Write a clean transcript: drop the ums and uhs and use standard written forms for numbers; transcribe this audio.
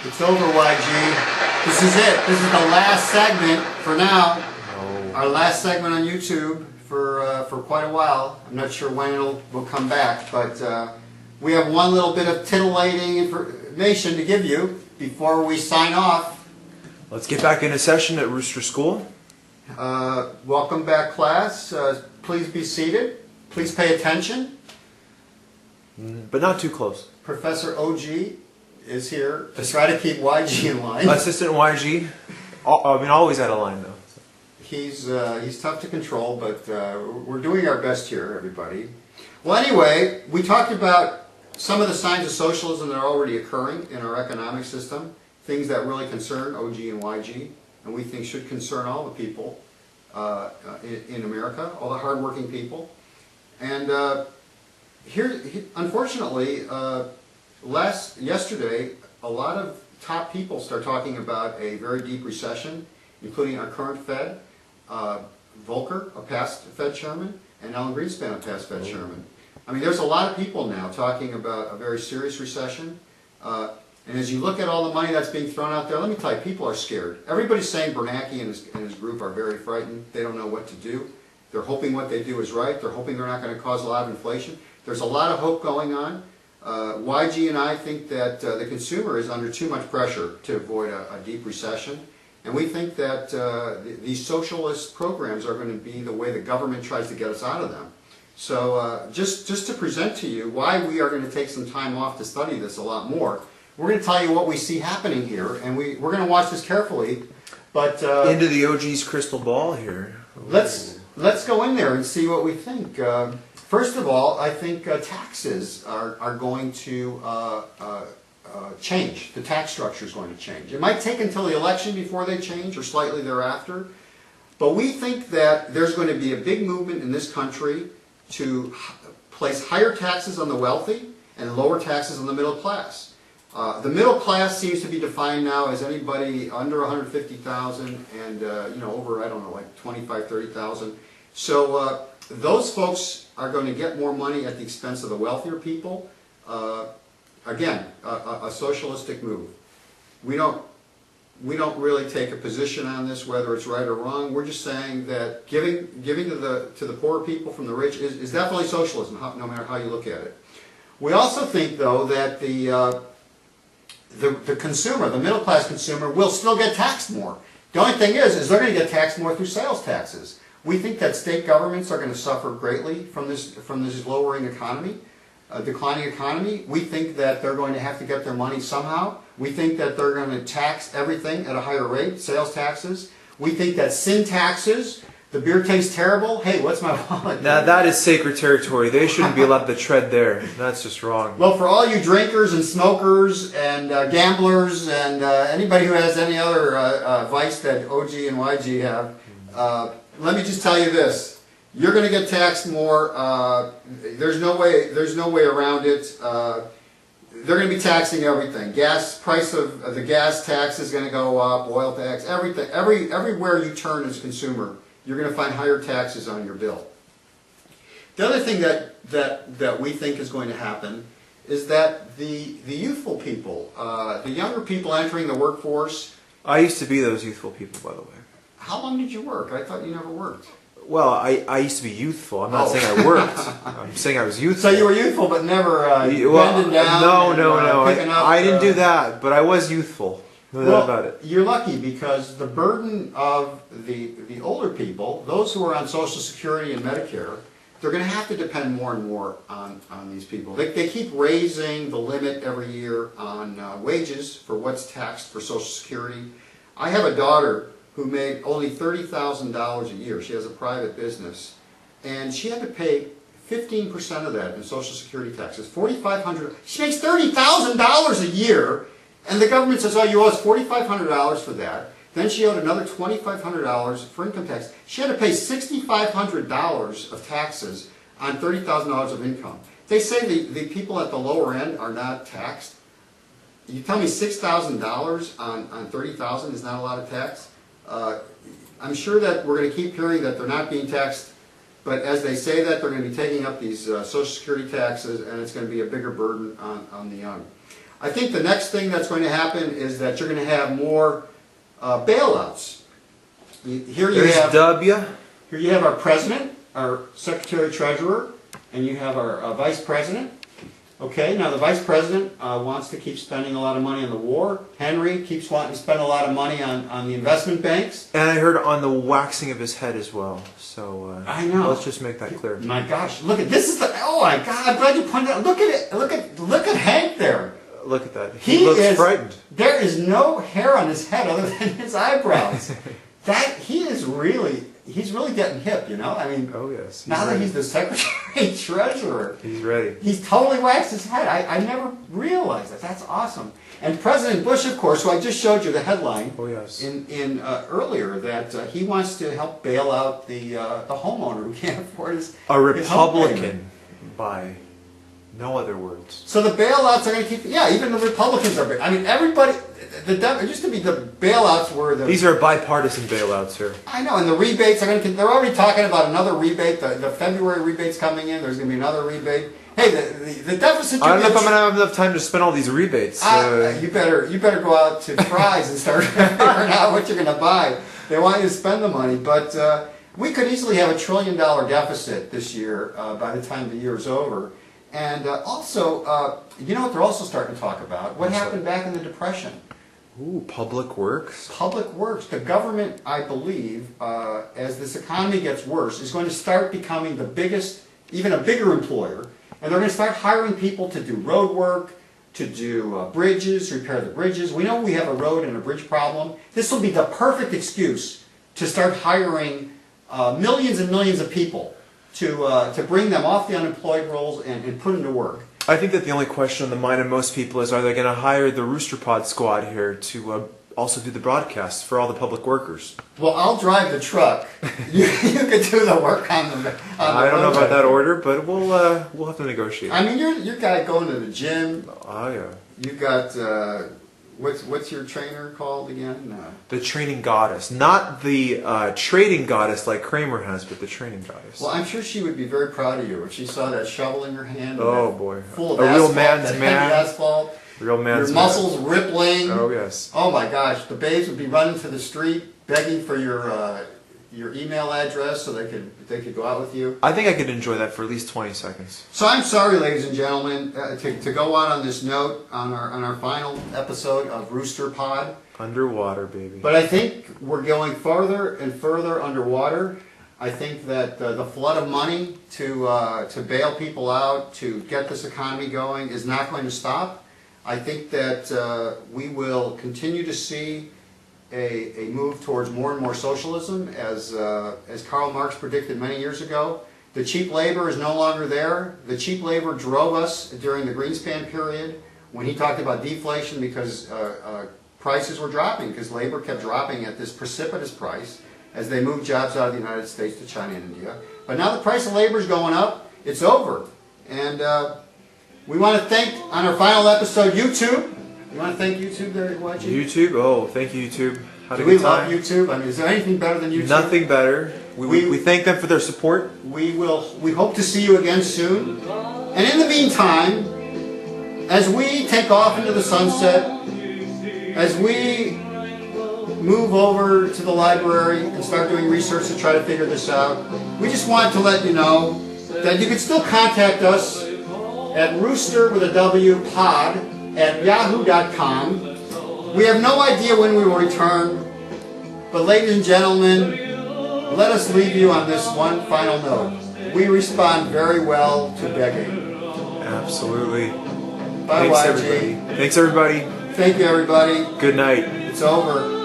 It's over, YG. This is it. This is the last segment for now. No. Our last segment on YouTube for quite a while. I'm not sure when we'll come back, but we have one little bit of titillating information to give you before we sign off. Let's get back into session at Rooster School. Welcome back, class. Please be seated. Please pay attention. But not too close. Professor OG is here to try to keep YG in line. Assistant YG, always out of line though. He's tough to control, but we're doing our best here, everybody. Well, anyway, we talked about some of the signs of socialism that are already occurring in our economic system, things that really concern OG and YG, and we think should concern all the people in America, all the hardworking people. And unfortunately, yesterday, a lot of top people start talking about a very deep recession, including our current Fed, Volcker, a past Fed chairman, and Alan Greenspan, a past Fed chairman. I mean, there's a lot of people now talking about a very serious recession. And as you look at all the money that's being thrown out there, let me tell you, people are scared. Everybody's saying Bernanke and his group are very frightened. They don't know what to do. They're hoping what they do is right. They're hoping they're not going to cause a lot of inflation. There's a lot of hope going on. YG and I think that the consumer is under too much pressure to avoid a deep recession. And we think that these socialist programs are going to be the way the government tries to get us out of them. So just to present to you why we are going to take some time off to study this a lot more, we're going to tell you what we see happening here, and we're going to watch this carefully. But into the OG's crystal ball here. Let's go in there and see what we think. First of all, I think taxes are going to change. The tax structure is going to change. It might take until the election before they change, or slightly thereafter. But we think that there's going to be a big movement in this country to place higher taxes on the wealthy and lower taxes on the middle class. The middle class seems to be defined now as anybody under 150,000 and over, I don't know, like 25, 30,000. So those folks are going to get more money at the expense of the wealthier people. Again, a socialistic move. We don't really take a position on this, whether it's right or wrong. We're just saying that giving to the poor people from the rich is definitely socialism, no matter how you look at it. We also think, though, that the consumer, the middle class consumer, will still get taxed more. The only thing is they're going to get taxed more through sales taxes. We think that state governments are going to suffer greatly from this lowering economy, declining economy. We think that they're going to have to get their money somehow. We think that they're going to tax everything at a higher rate, sales taxes. We think that sin taxes, the beer tastes terrible, hey, what's my wallet? Now that is sacred territory. They shouldn't be allowed to tread there. That's just wrong. Well, for all you drinkers and smokers and gamblers and anybody who has any other vice that OG and YG have, let me just tell you this: you're going to get taxed more. There's no way around it. They're going to be taxing everything. Price of the gas tax is going to go up. Oil tax, everything. Everywhere you turn as a consumer, you're going to find higher taxes on your bill. The other thing that we think is going to happen is that the youthful people, the younger people entering the workforce. I used to be those youthful people, by the way. How long did you work? I thought you never worked. Well, I used to be youthful. I'm not saying I worked. I'm saying I was youthful. So you were youthful, but never bending down. No. I didn't do that, but I was youthful. No doubt about it. You're lucky, because the burden of the older people, those who are on Social Security and Medicare, they're going to have to depend more and more on these people. They keep raising the limit every year on wages for what's taxed for Social Security. I have a daughter who made only $30,000 a year. She has a private business, and she had to pay 15% of that in Social Security taxes. $4,500. She makes $30,000 a year, and the government says, "Oh, you owe us $4,500 for that." Then she owed another $2,500 for income tax. She had to pay $6,500 of taxes on $30,000 of income. They say the people at the lower end are not taxed. You tell me $6,000 on $30,000 is not a lot of tax? I'm sure that we're going to keep hearing that they're not being taxed, but as they say that, they're going to be taking up these Social Security taxes, and it's going to be a bigger burden on the young. I think the next thing that's going to happen is that you're going to have more bailouts. Here you There's have W. Here you have our president, our secretary treasurer, and you have our vice president. Okay, now the vice president wants to keep spending a lot of money on the war. Henry keeps wanting to spend a lot of money on the investment banks. And I heard on the waxing of his head as well. So I know. Let's just make that clear. My gosh, look at this! Is the oh my God! I'm glad you pointed out. Look at it! Look at Hank there. Look at that. He looks frightened. There is no hair on his head other than his eyebrows. He's really getting hip, you know? I mean, oh yes. Now that he's the secretary treasurer. He's ready. He's totally waxed his head. I never realized that. That's awesome. And President Bush, of course, who I just showed you the headline in earlier, that he wants to help bail out the homeowner who can't afford his A Republican, his home payment. by no other words. So the bailouts are going to keep. Yeah, even the Republicans are. I mean, everybody. It used to be the bailouts were the. These are bipartisan bailouts here. I know, and the rebates are going to. They're already talking about another rebate. The February rebate's coming in. There's going to be another rebate. Hey, the deficit. I don't know if I'm going to have enough time to spend all these rebates. You better go out to Fry's and start figuring out what you're going to buy. They want you to spend the money, but we could easily have $1 trillion deficit this year by the time the year is over. And also, you know what they're also starting to talk about? What happened back in the Depression? Ooh, public works? Public works. The government, I believe, as this economy gets worse, is going to start becoming the biggest, even a bigger employer. And they're going to start hiring people to do road work, to do bridges, repair the bridges. We know we have a road and a bridge problem. This will be the perfect excuse to start hiring millions and millions of people to bring them off the unemployed rolls and put them to work. I think that the only question on the mind of most people is, are they going to hire the Rooster Pod squad here to also do the broadcast for all the public workers? Well, I'll drive the truck. You could do the work on the I don't know about that order, but we'll have to negotiate. I mean, you're guy going to the gym. Oh yeah. You've got what's your trainer called again? The training goddess, not the trading goddess like Kramer has, but the training goddess. Well, I'm sure she would be very proud of you if she saw that shovel in your hand. Oh boy, full of a asphalt, real man's that man. heavy asphalt. Real man's your muscles rippling. Oh yes. Oh my gosh, the babes would be running to the street begging for your email address so they could go out with you. I think I could enjoy that for at least 20 seconds. So I'm sorry, ladies and gentlemen, to go on this note on our final episode of Rooster Pod. Underwater, baby. But I think we're going farther and further underwater. I think that the flood of money to bail people out, to get this economy going, is not going to stop. I think that we will continue to see a move towards more and more socialism, as Karl Marx predicted many years ago. The cheap labor is no longer there. The cheap labor drove us during the Greenspan period when he talked about deflation because prices were dropping, because labor kept dropping at this precipitous price as they moved jobs out of the United States to China and India. But now the price of labor is going up. It's over. And we want to thank, on our final episode, YouTube. You want to thank YouTube there watching? YouTube? Oh, thank you, YouTube. Had a Do we good time. love YouTube? I mean, is there anything better than YouTube? Nothing better. We thank them for their support. We hope to see you again soon. And in the meantime, as we take off into the sunset, as we move over to the library and start doing research to try to figure this out, we just want to let you know that you can still contact us at rooster with a W pod at yahoo.com. We have no idea when we will return, but ladies and gentlemen, let us leave you on this one final note. We respond very well to begging. Absolutely. Bye, Thanks, YG. everybody. Thanks, everybody. Thank you, everybody. Good night. It's over.